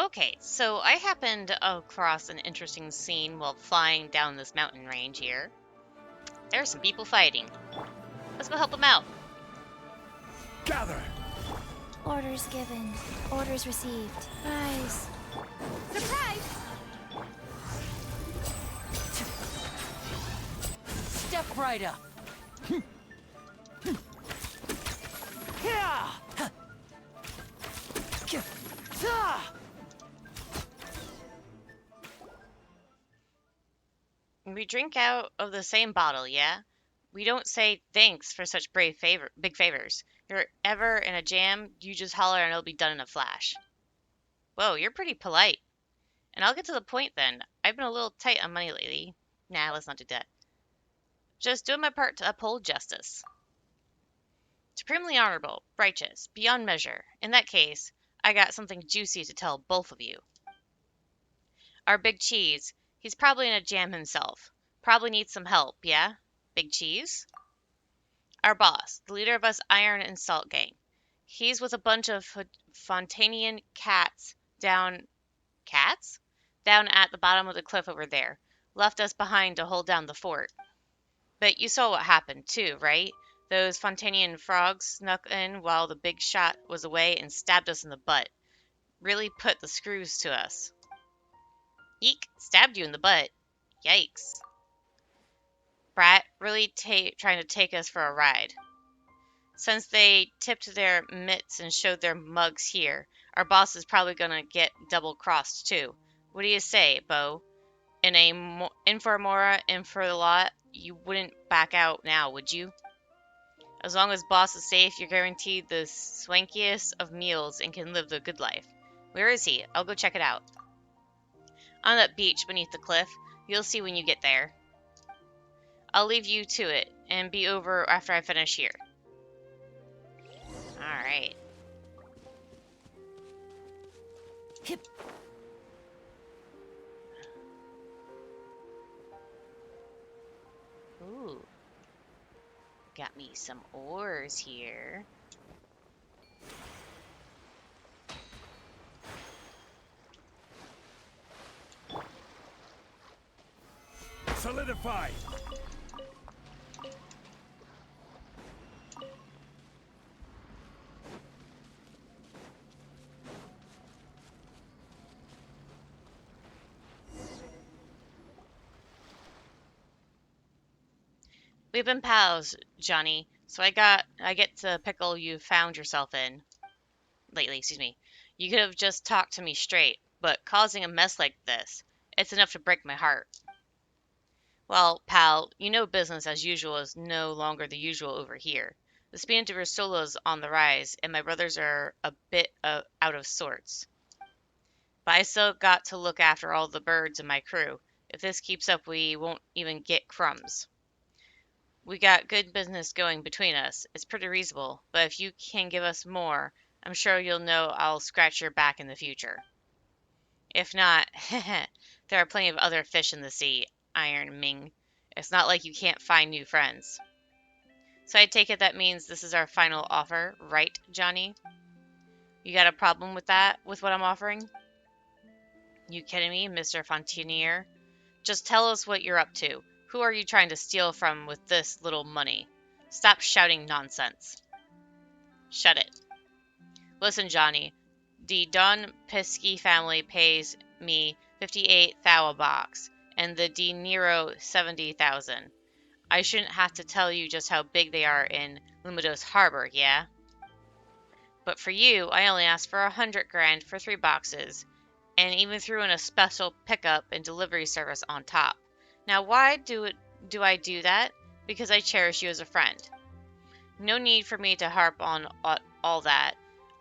Okay, so I happened across an interesting scene while flying down this mountain range here. There's some people fighting. Let's go help them out. Gather! Orders given. Orders received. Rise. Surprise! Step right up. We drink out of the same bottle, yeah? We don't say thanks for such big favors. You're ever in a jam, you just holler and it'll be done in a flash. Whoa, you're pretty polite. And I'll get to the point then. I've been a little tight on money lately. Nah, let's not do that. Just doing my part to uphold justice. Supremely honorable, righteous, beyond measure. In that case, I got something juicy to tell both of you. Our Big Cheese, he's probably in a jam himself. Probably needs some help, yeah? Big Cheese? Our boss, the leader of us Iron and Salt Gang. He's with a bunch of Fontanian cats down... Cats? Down at the bottom of the cliff over there. Left us behind to hold down the fort. But you saw what happened, too, right? Those Fontanian frogs snuck in while the big shot was away and stabbed us in the butt. Really put the screws to us. Eek, stabbed you in the butt. Yikes. Brat, really trying to take us for a ride. Since they tipped their mitts and showed their mugs here, our boss is probably gonna get double-crossed too. What do you say, Bo? In for Mora, in for the lot, you wouldn't back out now, would you? As long as boss is safe, you're guaranteed the swankiest of meals and can live the good life. Where is he? I'll go check it out. On that beach beneath the cliff. You'll see when you get there. I'll leave you to it and be over after I finish here. Alright. Hip. Ooh. Got me some ores here. Solidify! We've been pals, Johnny, so I get to pickle you found yourself in. Lately, excuse me. You could have just talked to me straight, but causing a mess like this, it's enough to break my heart. Well, pal, you know business as usual is no longer the usual over here. The speed into Rosola's on the rise, and my brothers are a bit out of sorts. But I still got to look after all the birds in my crew. If this keeps up, we won't even get crumbs. We got good business going between us. It's pretty reasonable, but if you can give us more, I'm sure you'll know I'll scratch your back in the future. If not, there are plenty of other fish in the sea, Iron Ming. It's not like you can't find new friends. So I take it that means this is our final offer, right, Johnny? You got a problem with that, with what I'm offering? You kidding me, Mr. Fontanier? Just tell us what you're up to. Who are you trying to steal from with this little money? Stop shouting nonsense. Shut it. Listen, Johnny. The Don Pisky family pays me 58 thou a box, and the De Niro 70,000. I shouldn't have to tell you just how big they are in Lumidos Harbor, yeah? But for you, I only asked for 100 grand for 3 boxes, and even threw in a special pickup and delivery service on top. Now, why do I do that? Because I cherish you as a friend. No need for me to harp on all that.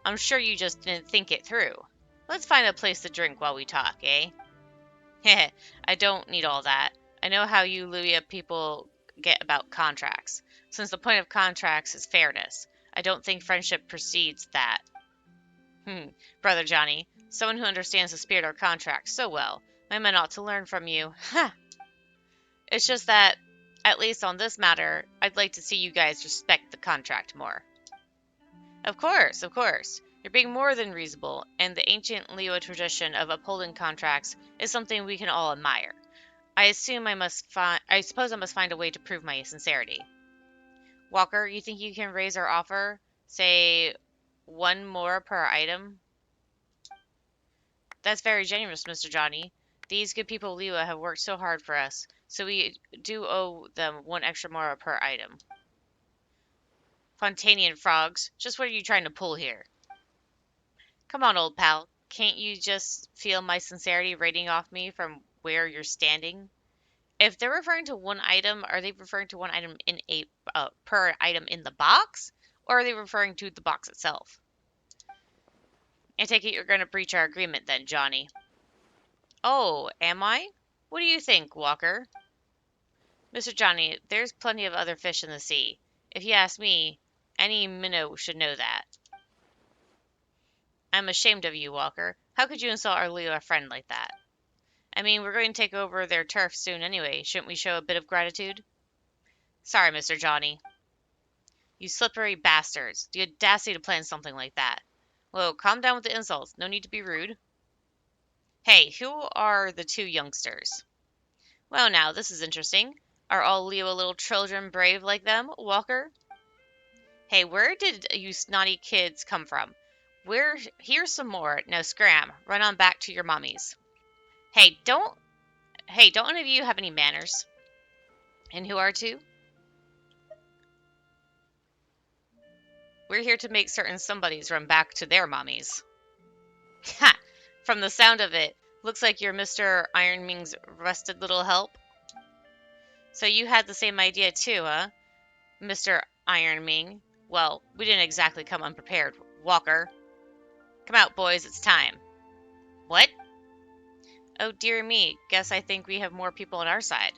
I'm sure you just didn't think it through. Let's find a place to drink while we talk, eh? Heh, I don't need all that. I know how you Luia people get about contracts. Since the point of contracts is fairness, I don't think friendship precedes that. Brother Johnny, someone who understands the spirit of contracts so well. My men ought to learn from you. Ha! It's just that, at least on this matter, I'd like to see you guys respect the contract more. Of course, of course. You're being more than reasonable, and the ancient Liyue tradition of upholding contracts is something we can all admire. I suppose I must find a way to prove my sincerity. Walker, you think you can raise our offer? Say, one more per item? That's very generous, Mr. Johnny. These good people of Liyue have worked so hard for us, so we do owe them one extra more per item. Fontanian frogs, just what are you trying to pull here? Come on, old pal. Can't you just feel my sincerity radiating off me from where you're standing? If they're referring to one item, are they referring to one item in a per item in the box, or are they referring to the box itself? I take it you're going to breach our agreement then, Johnny. Oh, am I? What do you think, Walker? Mr. Johnny, there's plenty of other fish in the sea. If you ask me, any minnow should know that. I'm ashamed of you, Walker. How could you insult our Liyue friend like that? I mean, we're going to take over their turf soon anyway. Shouldn't we show a bit of gratitude? Sorry, Mr. Johnny. You slippery bastards. The audacity to plan something like that. Whoa, calm down with the insults. No need to be rude. Hey, who are the two youngsters? Well, now, this is interesting. Are all Liyue little children brave like them, Walker? Hey, where did you snotty kids come from? Here's some more. Now scram. Run on back to your mommies. Hey, don't any of you have any manners? And who are two? We're here to make certain somebodies run back to their mommies. Ha! From the sound of it, looks like you're Mr. Iron Ming's rusted little help. So you had the same idea too, huh? Mr. Iron Ming. Well, we didn't exactly come unprepared, Walker. Come out, boys, it's time. What? Oh, dear me, guess I think we have more people on our side.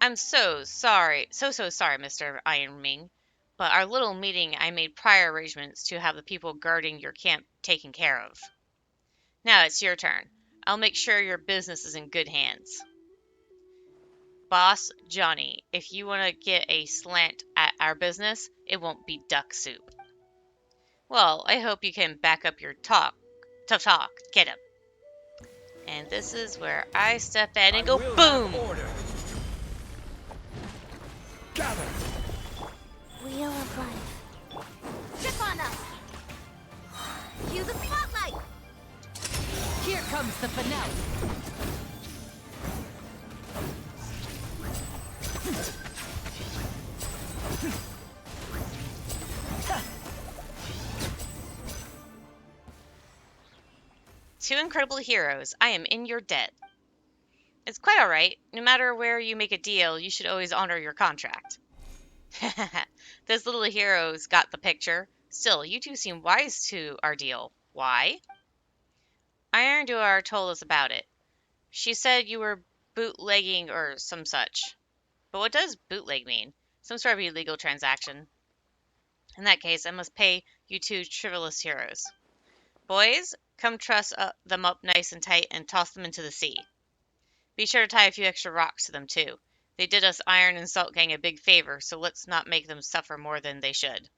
I'm so sorry, so sorry, Mr. Iron Ming, but our little meeting I made prior arrangements to have the people guarding your camp taken care of. Now it's your turn. I'll make sure your business is in good hands. Boss Johnny, if you want to get a slant at our business, it won't be duck soup. Well, I hope you can back up your tough talk. Get him. And this is where I step in and go boom! Order. Gather. Wheel of life. Trip on us! Cue the spotlight! Here comes the finale. Two incredible heroes, I am in your debt. It's quite alright. No matter where you make a deal, you should always honor your contract. Those little heroes got the picture. Still, you two seem wise to our deal. Why? Iron Duar told us about it. She said you were bootlegging or some such. But what does bootleg mean? Some sort of illegal transaction. In that case, I must pay you two chivalrous heroes. Boys, come truss them up nice and tight and toss them into the sea. Be sure to tie a few extra rocks to them, too. They did us Iron and Salt Gang a big favor, so let's not make them suffer more than they should.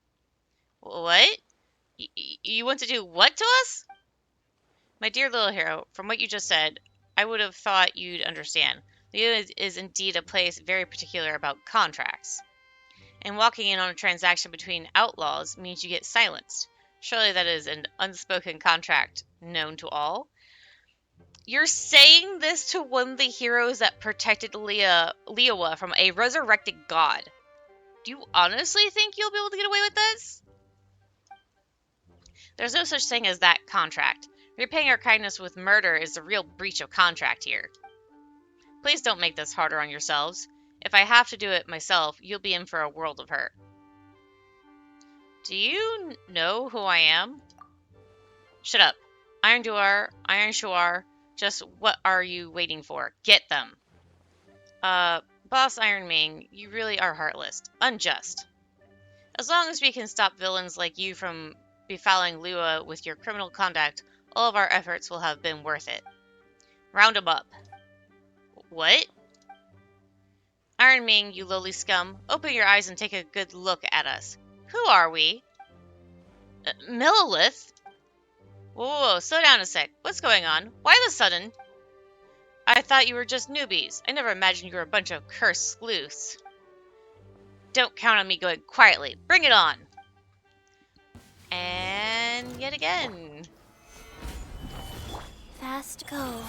What? You want to do what to us? My dear little hero, from what you just said, I would have thought you'd understand. Liyue is indeed a place very particular about contracts. And walking in on a transaction between outlaws means you get silenced. Surely that is an unspoken contract known to all. You're saying this to one of the heroes that protected Liyue from a resurrected god. Do you honestly think you'll be able to get away with this? There's no such thing as that contract. Repaying our kindness with murder is the real breach of contract here. Please don't make this harder on yourselves. If I have to do it myself, you'll be in for a world of hurt. Do you know who I am? Shut up. Iron Duar, Iron Shuar, just what are you waiting for? Get them. Boss Iron Ming, you really are heartless. Unjust. As long as we can stop villains like you from befouling Liyue with your criminal conduct, all of our efforts will have been worth it. Round 'em up. What? Iron Ming, you lowly scum, open your eyes and take a good look at us. Who are we? Millilith? Whoa, slow down a sec. What's going on? Why the sudden? I thought you were just newbies. I never imagined you were a bunch of cursed sleuths. Don't count on me going quietly. Bring it on! And yet again. Fast go.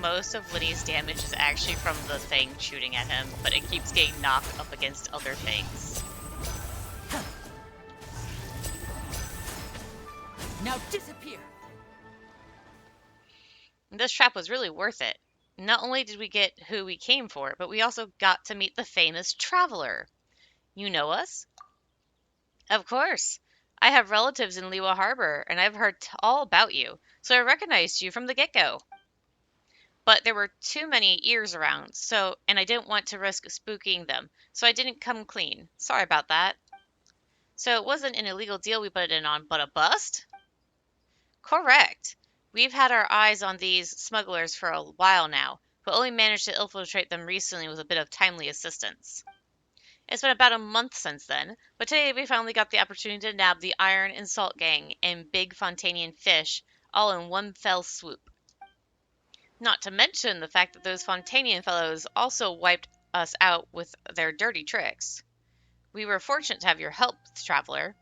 Most of Liddy's damage is actually from the thing shooting at him, but it keeps getting knocked up against other things. Now disappear. This trap was really worth it. Not only did we get who we came for, but we also got to meet the famous Traveler. You know us? Of course. I have relatives in Liwa Harbor, and I've heard all about you, so I recognized you from the get-go. But there were too many ears around, and I didn't want to risk spooking them, so I didn't come clean. Sorry about that. So it wasn't an illegal deal we put in on, but a bust? Correct. We've had our eyes on these smugglers for a while now, but only managed to infiltrate them recently with a bit of timely assistance. It's been about a month since then, but today we finally got the opportunity to nab the Iron and Salt Gang and Big Fontanian Fish all in one fell swoop. Not to mention the fact that those Fontanian fellows also wiped us out with their dirty tricks. We were fortunate to have your help, Traveler.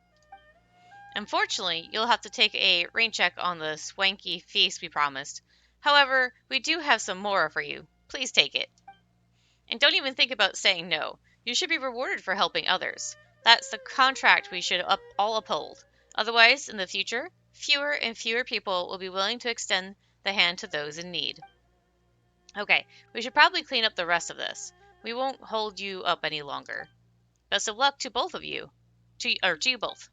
Unfortunately, you'll have to take a rain check on the swanky feast we promised. However, we do have some more for you. Please take it. And don't even think about saying no. You should be rewarded for helping others. That's the contract we should all uphold. Otherwise, in the future, fewer and fewer people will be willing to extend the hand to those in need. Okay, we should probably clean up the rest of this. We won't hold you up any longer. Best of luck to both of you. To you both.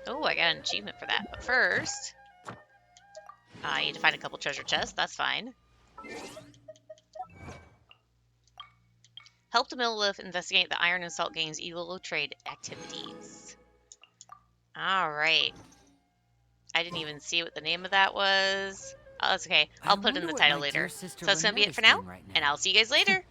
Oh, I got an achievement for that. But first, I need to find a couple treasure chests. That's fine. Help the Millilith investigate the Iron and Salt Gang's illegal trade activities. Alright. I didn't even see what the name of that was. Oh, that's okay. I'll put it in the title later. So that's going to be it for now, and I'll see you guys later.